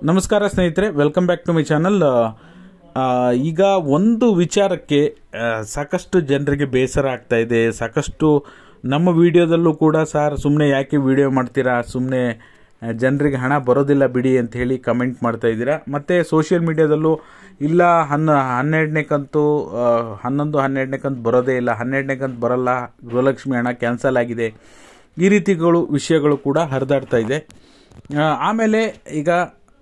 ನಮಸ್ಕಾರ ಸ್ನೇಹಿತರೆ, welcome back to my channel. ಈಗ ಒಂದು ವಿಚಾರಕ್ಕೆ ಸಾಕಷ್ಟು ಜನರಿಗೆ ಬೇಸರ ಆಗ್ತಾ ಇದೆ. ಸಾಕಷ್ಟು ನಮ್ಮ ವಿಡಿಯೋದಲ್ಲೂ ಕೂಡ ಸರ್ ಸುಮ್ಮನೆ ಯಾಕೆ ವಿಡಿಯೋ ಮಾಡ್ತೀರಾ, ಸುಮ್ಮನೆ ಜನರಿಗೆ ಹಣ ಬರೋದಿಲ್ಲ ಬಿಡಿ ಅಂತ ಹೇಳಿ ಕಮೆಂಟ್ ಮಾಡ್ತಾ ಇದ್ದೀರಾ. ಮತ್ತು ಸೋಷಿಯಲ್ ಮೀಡಿಯಾದಲ್ಲೂ ಇಲ್ಲ 12ನೇ ಕಂತು 12ನೇ ಕಂತು ಬರೋದೇ ಇಲ್ಲ, 12ನೇ ಕಂತು ಬರಲ್ಲ, ಗೃಹಲಕ್ಷ್ಮಿ ಹಣ ಕ್ಯಾನ್ಸಲ್ ಆಗಿದೆ, ಈ ರೀತಿಗಳು ವಿಷಯಗಳು ಕೂಡ ಹರಿದಾಡ್ತಾ ಇದೆ. ಆಮೇಲೆ ಈಗ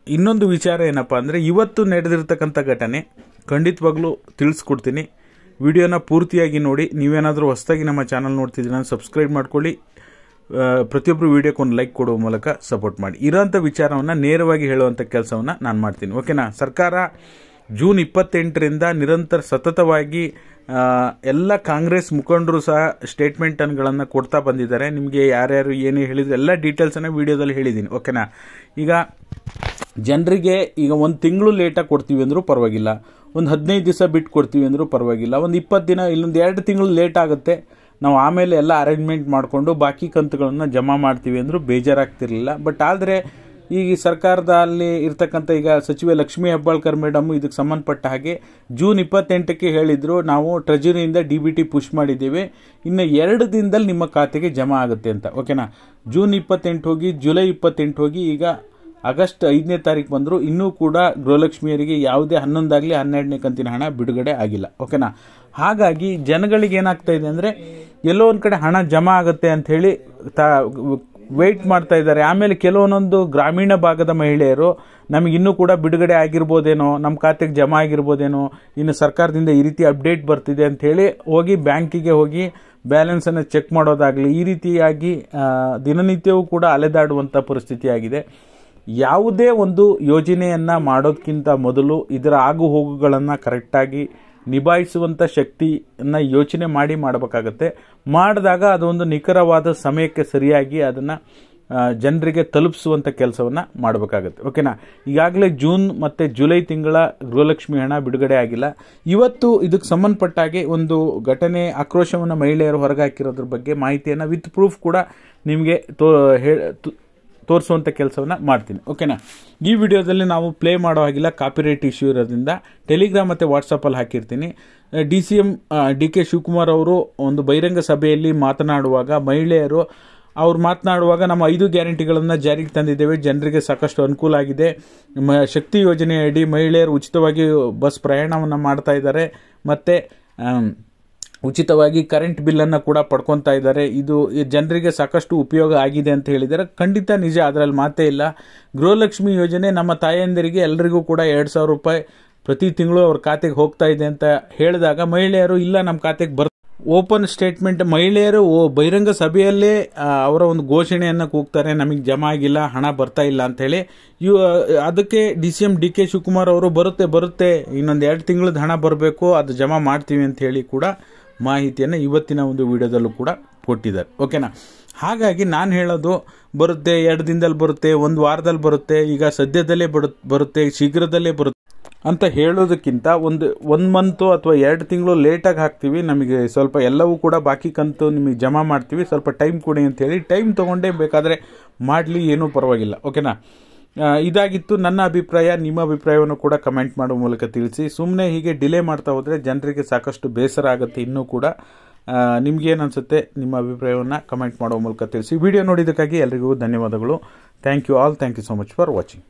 ಇನ್ನೊಂದು ವಿಚಾರ ಏನಪ್ಪ ಅಂದರೆ, ಇವತ್ತು ನಡೆದಿರ್ತಕ್ಕಂಥ ಘಟನೆ ಖಂಡಿತವಾಗ್ಲೂ ತಿಳಿಸ್ಕೊಡ್ತೀನಿ. ವಿಡಿಯೋನ ಪೂರ್ತಿಯಾಗಿ ನೋಡಿ. ನೀವೇನಾದರೂ ಹೊಸದಾಗಿ ನಮ್ಮ ಚಾನಲ್ ನೋಡ್ತಿದ್ದೀರ ಸಬ್ಸ್ಕ್ರೈಬ್ ಮಾಡ್ಕೊಳ್ಳಿ. ಪ್ರತಿಯೊಬ್ಬರು ವಿಡಿಯೋಕ್ಕೆ ಒಂದು ಲೈಕ್ ಕೊಡುವ ಮೂಲಕ ಸಪೋರ್ಟ್ ಮಾಡಿ. ಇರೋಂಥ ವಿಚಾರವನ್ನು ನೇರವಾಗಿ ಹೇಳುವಂಥ ಕೆಲಸವನ್ನು ನಾನು ಮಾಡ್ತೀನಿ, ಓಕೆನಾ. ಸರ್ಕಾರ ಜೂನ್ 28ರಿಂದ ನಿರಂತರ ಸತತವಾಗಿ ಎಲ್ಲ ಕಾಂಗ್ರೆಸ್ ಮುಖಂಡರು ಸಹ ಸ್ಟೇಟ್ಮೆಂಟ್ಗಳನ್ನು ಕೊಡ್ತಾ ಬಂದಿದ್ದಾರೆ. ನಿಮಗೆ ಯಾರ್ಯಾರು ಏನೇ ಹೇಳಿದ್ರು ಎಲ್ಲ ಡೀಟೇಲ್ಸನ್ನು ವಿಡಿಯೋದಲ್ಲಿ ಹೇಳಿದ್ದೀನಿ, ಓಕೆನಾ. ಈಗ ಜನರಿಗೆ ಈಗ ಒಂದು ತಿಂಗಳು ಲೇಟಾಗಿ ಕೊಡ್ತೀವಿ ಅಂದರೂ ಪರವಾಗಿಲ್ಲ, ಒಂದು 15 ದಿವಸ ಬಿಟ್ಟು ಕೊಡ್ತೀವಿ ಅಂದರೂ ಪರವಾಗಿಲ್ಲ, ಒಂದು 20 ದಿನ ಇಲ್ಲೊಂದು 2 ತಿಂಗಳು ಲೇಟ್ ಆಗುತ್ತೆ, ನಾವು ಆಮೇಲೆ ಎಲ್ಲ ಅರೇಂಜ್ಮೆಂಟ್ ಮಾಡಿಕೊಂಡು ಬಾಕಿ ಕಂತುಗಳನ್ನು ಜಮಾ ಮಾಡ್ತೀವಿ ಅಂದರೂ ಬೇಜಾರಾಗ್ತಿರ್ಲಿಲ್ಲ. ಬಟ್ ಆದರೆ ಈಗ ಸರ್ಕಾರದಲ್ಲಿ ಇರ್ತಕ್ಕಂಥ ಈಗ ಸಚಿವೆ ಲಕ್ಷ್ಮೀ ಹೆಬ್ಬಾಳ್ಕರ್ ಮೇಡಮ್ ಇದಕ್ಕೆ ಸಂಬಂಧಪಟ್ಟ ಹಾಗೆ ಜೂನ್ 28ಕ್ಕೆ ಹೇಳಿದ್ರು, ನಾವು ಟ್ರೆಜರಿಯಿಂದ DBT ಪುಷ್ ಮಾಡಿದ್ದೀವಿ, ಇನ್ನು 2 ದಿನದಲ್ಲಿ ನಿಮ್ಮ ಖಾತೆಗೆ ಜಮಾ ಆಗುತ್ತೆ ಅಂತ, ಓಕೆನಾ. ಜೂನ್ 28 ಹೋಗಿ ಜುಲೈ 28 ಹೋಗಿ ಈಗ ಆಗಸ್ಟ್ 5ನೇ ತಾರೀಕು ಬಂದರೂ ಇನ್ನೂ ಕೂಡ ಗೃಹಲಕ್ಷ್ಮಿಯರಿಗೆ ಯಾವುದೇ 11 ಆಗಲಿ 12ನೇ ಕಂತಿನ ಹಣ ಬಿಡುಗಡೆ ಆಗಿಲ್ಲ, ಓಕೆನಾ. ಹಾಗಾಗಿ ಜನಗಳಿಗೆ ಏನಾಗ್ತಾ ಇದೆ ಅಂದರೆ, ಎಲ್ಲೋ ಒಂದು ಕಡೆ ಹಣ ಜಮಾ ಆಗುತ್ತೆ ಅಂಥೇಳಿ ವೆಯ್ಟ್ ಮಾಡ್ತಾ ಇದ್ದಾರೆ. ಆಮೇಲೆ ಕೆಲವೊಂದೊಂದು ಗ್ರಾಮೀಣ ಭಾಗದ ಮಹಿಳೆಯರು ನಮಗೆ ಇನ್ನೂ ಕೂಡ ಬಿಡುಗಡೆ ಆಗಿರ್ಬೋದೇನೋ, ನಮ್ಮ ಖಾತೆಗೆ ಜಮಾ ಆಗಿರ್ಬೋದೇನೋ, ಇನ್ನು ಸರ್ಕಾರದಿಂದ ಈ ರೀತಿ ಅಪ್ಡೇಟ್ ಬರ್ತಿದೆ ಅಂಥೇಳಿ ಹೋಗಿ ಬ್ಯಾಂಕಿಗೆ ಹೋಗಿ ಬ್ಯಾಲೆನ್ಸನ್ನು ಚೆಕ್ ಮಾಡೋದಾಗಲಿ, ಈ ರೀತಿಯಾಗಿ ದಿನನಿತ್ಯವೂ ಕೂಡ ಅಲೆದಾಡುವಂಥ ಪರಿಸ್ಥಿತಿ ಆಗಿದೆ. ಯಾವುದೇ ಒಂದು ಯೋಜನೆಯನ್ನು ಮಾಡೋದಕ್ಕಿಂತ ಮೊದಲು ಇದರ ಆಗು ಹೋಗುಗಳನ್ನು ಕರೆಕ್ಟಾಗಿ ನಿಭಾಯಿಸುವಂಥ ಶಕ್ತಿಯನ್ನು ಯೋಚನೆ ಮಾಡಬೇಕಾಗತ್ತೆ. ಮಾಡಿದಾಗ ಅದೊಂದು ನಿಖರವಾದ ಸಮಯಕ್ಕೆ ಸರಿಯಾಗಿ ಅದನ್ನು ಜನರಿಗೆ ತಲುಪಿಸುವಂಥ ಕೆಲಸವನ್ನು ಮಾಡಬೇಕಾಗತ್ತೆ, ಓಕೆನಾ. ಈಗಾಗಲೇ ಜೂನ್ ಮತ್ತು ಜುಲೈ ತಿಂಗಳ ಗೃಹಲಕ್ಷ್ಮಿ ಹಣ ಬಿಡುಗಡೆ ಆಗಿಲ್ಲ. ಇವತ್ತು ಇದಕ್ಕೆ ಸಂಬಂಧಪಟ್ಟ ಹಾಗೆ ಒಂದು ಘಟನೆ, ಆಕ್ರೋಶವನ್ನು ಮಹಿಳೆಯರು ಹೊರಗೆ ಹಾಕಿರೋದ್ರ ಬಗ್ಗೆ ಮಾಹಿತಿಯನ್ನು ವಿತ್ ಪ್ರೂಫ್ ಕೂಡ ನಿಮಗೆ ತೋರಿಸುವಂಥ ಕೆಲಸವನ್ನು ಮಾಡ್ತೀನಿ, ಓಕೆನಾ. ಈ ವಿಡಿಯೋದಲ್ಲಿ ನಾವು ಪ್ಲೇ ಮಾಡೋ ಹಾಗಿಲ್ಲ, ಕಾಪಿರೈಟ್ ಇಶ್ಯೂ ಇರೋದ್ರಿಂದ ಟೆಲಿಗ್ರಾಮ್ ಮತ್ತು ವಾಟ್ಸಪ್ಪಲ್ಲಿ ಹಾಕಿರ್ತೀನಿ. DCM DK ಶಿವಕುಮಾರ್ ಅವರು ಒಂದು ಬಹಿರಂಗ ಸಭೆಯಲ್ಲಿ ಮಾತನಾಡುವಾಗ ಮಹಿಳೆಯರು ಅವ್ರು ಮಾತನಾಡುವಾಗ ನಮ್ಮ 5 ಗ್ಯಾರಂಟಿಗಳನ್ನು ಜಾರಿಗೆ ತಂದಿದ್ದೇವೆ, ಜನರಿಗೆ ಸಾಕಷ್ಟು ಅನುಕೂಲ ಆಗಿದೆ, ಶಕ್ತಿ ಯೋಜನೆಯಡಿ ಮಹಿಳೆಯರು ಉಚಿತವಾಗಿ ಬಸ್ ಪ್ರಯಾಣವನ್ನು ಮಾಡ್ತಾ ಇದ್ದಾರೆ, ಮತ್ತು ಉಚಿತವಾಗಿ ಕರೆಂಟ್ ಬಿಲ್ಲನ್ನು ಕೂಡ ಪಡ್ಕೊತಾ ಇದ್ದಾರೆ, ಇದು ಜನರಿಗೆ ಸಾಕಷ್ಟು ಉಪಯೋಗ ಆಗಿದೆ ಅಂತ ಹೇಳಿದ್ದಾರೆ. ಖಂಡಿತ ನಿಜ, ಅದರಲ್ಲಿ ಮಾತೇ ಇಲ್ಲ. ಗೃಹಲಕ್ಷ್ಮಿ ಯೋಜನೆ ನಮ್ಮ ತಾಯಂದಿರಿಗೆ ಎಲ್ಲರಿಗೂ ಕೂಡ 2,000 ರೂಪಾಯಿ ಪ್ರತಿ ತಿಂಗಳು ಅವ್ರ ಖಾತೆಗೆ ಹೋಗ್ತಾ ಇದೆ ಅಂತ ಹೇಳಿದಾಗ ಮಹಿಳೆಯರು ಇಲ್ಲ ನಮ್ಮ ಖಾತೆಗೆ ಓಪನ್ ಸ್ಟೇಟ್ಮೆಂಟ್, ಮಹಿಳೆಯರು ಬಹಿರಂಗ ಸಭೆಯಲ್ಲೇ ಅವರ ಒಂದು ಘೋಷಣೆಯನ್ನು ಕೂಗ್ತಾರೆ, ನಮಗೆ ಜಮಾ ಆಗಿಲ್ಲ, ಹಣ ಬರ್ತಾ ಇಲ್ಲ ಅಂಥೇಳಿ. ಅದಕ್ಕೆ DCM DK ಶಿವಕುಮಾರ್ ಅವರು ಬರುತ್ತೆ ಇನ್ನೊಂದು 2 ತಿಂಗಳದ ಹಣ ಬರಬೇಕು, ಅದು ಜಮಾ ಮಾಡ್ತೀವಿ ಅಂತ ಹೇಳಿ ಕೂಡ ಮಾಹಿತಿಯನ್ನು ಇವತ್ತಿನ ಒಂದು ವಿಡಿಯೋದಲ್ಲೂ ಕೂಡ ಕೊಟ್ಟಿದ್ದಾರೆ, ಓಕೆನಾ. ಹಾಗಾಗಿ ನಾನು ಹೇಳೋದು, ಬರುತ್ತೆ 2 ದಿನದಲ್ಲಿ ಬರುತ್ತೆ, 1 ವಾರದಲ್ಲಿ ಬರುತ್ತೆ, ಈಗ ಸದ್ಯದಲ್ಲೇ ಬರುತ್ತೆ, ಶೀಘ್ರದಲ್ಲೇ ಬರುತ್ತೆ ಅಂತ ಹೇಳೋದಕ್ಕಿಂತ ಒಂದು ಮಂತು ಅಥವಾ 2 ತಿಂಗಳು ಲೇಟಾಗಿ ಹಾಕ್ತೀವಿ, ನಮಗೆ ಸ್ವಲ್ಪ ಎಲ್ಲವೂ ಕೂಡ ಬಾಕಿ ಕಂತು ನಿಮಗೆ ಜಮಾ ಮಾಡ್ತೀವಿ, ಸ್ವಲ್ಪ ಟೈಮ್ ಕೊಡಿ ಅಂತೇಳಿ ಟೈಮ್ ತೊಗೊಂಡೇ ಬೇಕಾದರೆ ಮಾಡಲಿ, ಏನೂ ಪರವಾಗಿಲ್ಲ, ಓಕೆನಾ. ಇದಾಗಿತ್ತು ನನ್ನ ಅಭಿಪ್ರಾಯ. ನಿಮ್ಮ ಅಭಿಪ್ರಾಯವನ್ನು ಕೂಡ ಕಮೆಂಟ್ ಮಾಡುವ ಮೂಲಕ ತಿಳಿಸಿ. ಸುಮ್ಮನೆ ಹೀಗೆ ಡಿಲೇ ಮಾಡ್ತಾ ಹೋದರೆ ಜನರಿಗೆ ಸಾಕಷ್ಟು ಬೇಸರ ಆಗುತ್ತೆ. ಇನ್ನೂ ಕೂಡ ನಿಮಗೇನು ಅನಿಸುತ್ತೆ ನಿಮ್ಮ ಅಭಿಪ್ರಾಯವನ್ನು ಕಮೆಂಟ್ ಮಾಡುವ ಮೂಲಕ ತಿಳಿಸಿ. ವಿಡಿಯೋ ನೋಡಿದ್ದಕ್ಕಾಗಿ ಎಲ್ರಿಗೂ ಧನ್ಯವಾದಗಳು. Thank you all. Thank you so much for watching.